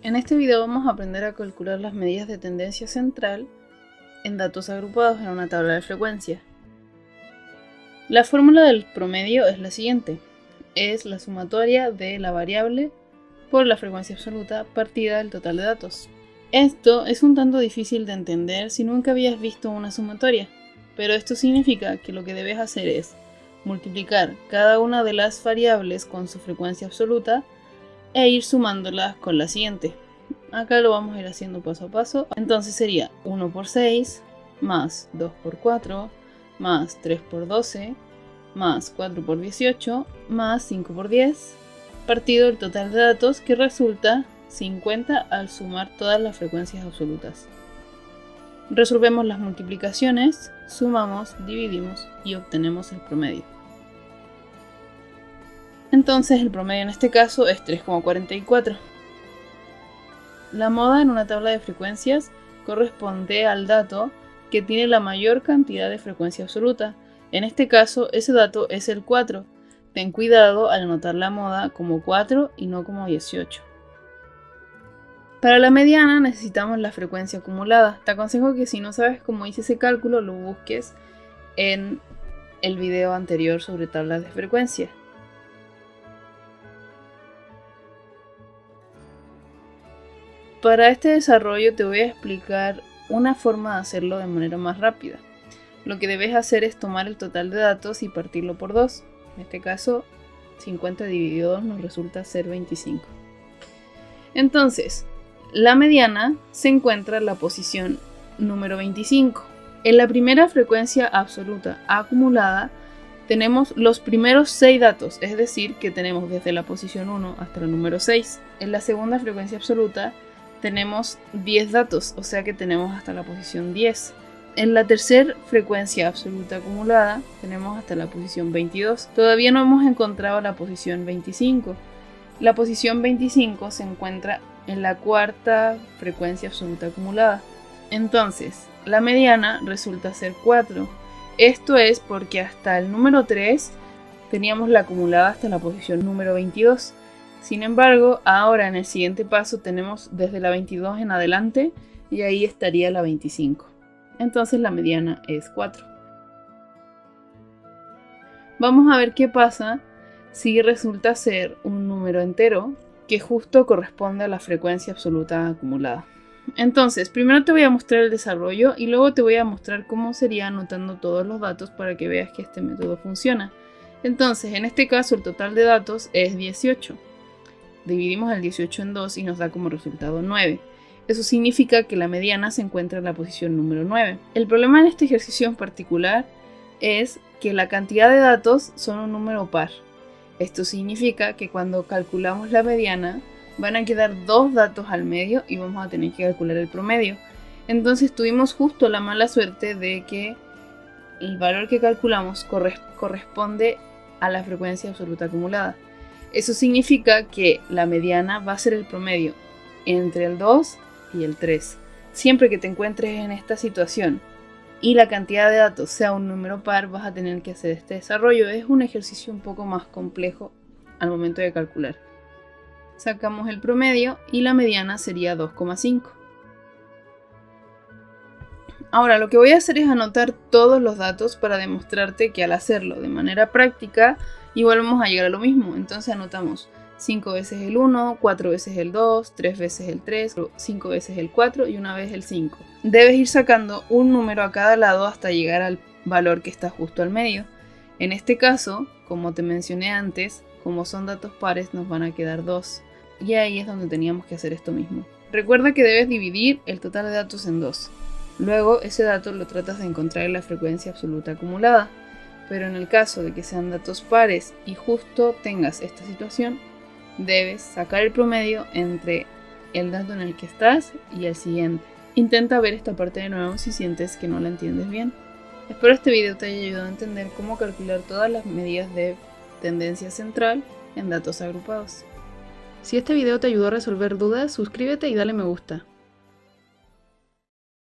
En este video vamos a aprender a calcular las medidas de tendencia central en datos agrupados en una tabla de frecuencia. La fórmula del promedio es la siguiente. Es la sumatoria de la variable por la frecuencia absoluta partida del total de datos. Esto es un tanto difícil de entender si nunca habías visto una sumatoria, pero esto significa que lo que debes hacer es multiplicar cada una de las variables con su frecuencia absoluta e ir sumándolas con la siguiente. Acá lo vamos a ir haciendo paso a paso. Entonces sería 1 por 6, más 2 por 4, más 3 por 12, más 4 por 18, más 5 por 10, partido el total de datos que resulta 50 al sumar todas las frecuencias absolutas. Resolvemos las multiplicaciones, sumamos, dividimos y obtenemos el promedio. Entonces el promedio en este caso es 3,44. La moda en una tabla de frecuencias corresponde al dato que tiene la mayor cantidad de frecuencia absoluta. En este caso ese dato es el 4. Ten cuidado al anotar la moda como 4 y no como 18. Para la mediana necesitamos la frecuencia acumulada. Te aconsejo que si no sabes cómo hice ese cálculo lo busques en el video anterior sobre tablas de frecuencia. Para este desarrollo te voy a explicar una forma de hacerlo de manera más rápida. Lo que debes hacer es tomar el total de datos y partirlo por 2. En este caso, 50 dividido 2 nos resulta ser 25. Entonces, la mediana se encuentra en la posición número 25. En la primera frecuencia absoluta acumulada tenemos los primeros 6 datos, es decir, que tenemos desde la posición 1 hasta el número 6. En la segunda frecuencia absoluta tenemos 10 datos, o sea que tenemos hasta la posición 10. En la tercera frecuencia absoluta acumulada tenemos hasta la posición 22. Todavía no hemos encontrado la posición 25. La posición 25 se encuentra en la cuarta frecuencia absoluta acumulada. Entonces, la mediana resulta ser 4. Esto es porque hasta el número 3 teníamos la acumulada hasta la posición número 22. Sin embargo, ahora en el siguiente paso tenemos desde la 22 en adelante y ahí estaría la 25. Entonces la mediana es 4. Vamos a ver qué pasa si resulta ser un número entero que justo corresponde a la frecuencia absoluta acumulada. Entonces, primero te voy a mostrar el desarrollo y luego te voy a mostrar cómo sería anotando todos los datos para que veas que este método funciona. Entonces, en este caso el total de datos es 18. Dividimos el 18 en 2 y nos da como resultado 9. Eso significa que la mediana se encuentra en la posición número 9. El problema en este ejercicio en particular es que la cantidad de datos son un número par. Esto significa que cuando calculamos la mediana van a quedar 2 datos al medio y vamos a tener que calcular el promedio. Entonces tuvimos justo la mala suerte de que el valor que calculamos corresponde a la frecuencia absoluta acumulada. Eso significa que la mediana va a ser el promedio entre el 2 y el 3. Siempre que te encuentres en esta situación y la cantidad de datos sea un número par, vas a tener que hacer este desarrollo. Es un ejercicio un poco más complejo al momento de calcular. Sacamos el promedio y la mediana sería 2,5. Ahora lo que voy a hacer es anotar todos los datos para demostrarte que al hacerlo de manera práctica igual vamos a llegar a lo mismo. Entonces anotamos 5 veces el 1, 4 veces el 2, 3 veces el 3, 5 veces el 4 y una vez el 5. Debes ir sacando un número a cada lado hasta llegar al valor que está justo al medio. En este caso, como te mencioné antes, como son datos pares nos van a quedar 2. Y ahí es donde teníamos que hacer esto mismo. Recuerda que debes dividir el total de datos en 2. Luego ese dato lo tratas de encontrar en la frecuencia absoluta acumulada. Pero en el caso de que sean datos pares y justo tengas esta situación, debes sacar el promedio entre el dato en el que estás y el siguiente. Intenta ver esta parte de nuevo si sientes que no la entiendes bien. Espero este video te haya ayudado a entender cómo calcular todas las medidas de tendencia central en datos agrupados. Si este video te ayudó a resolver dudas, suscríbete y dale me gusta.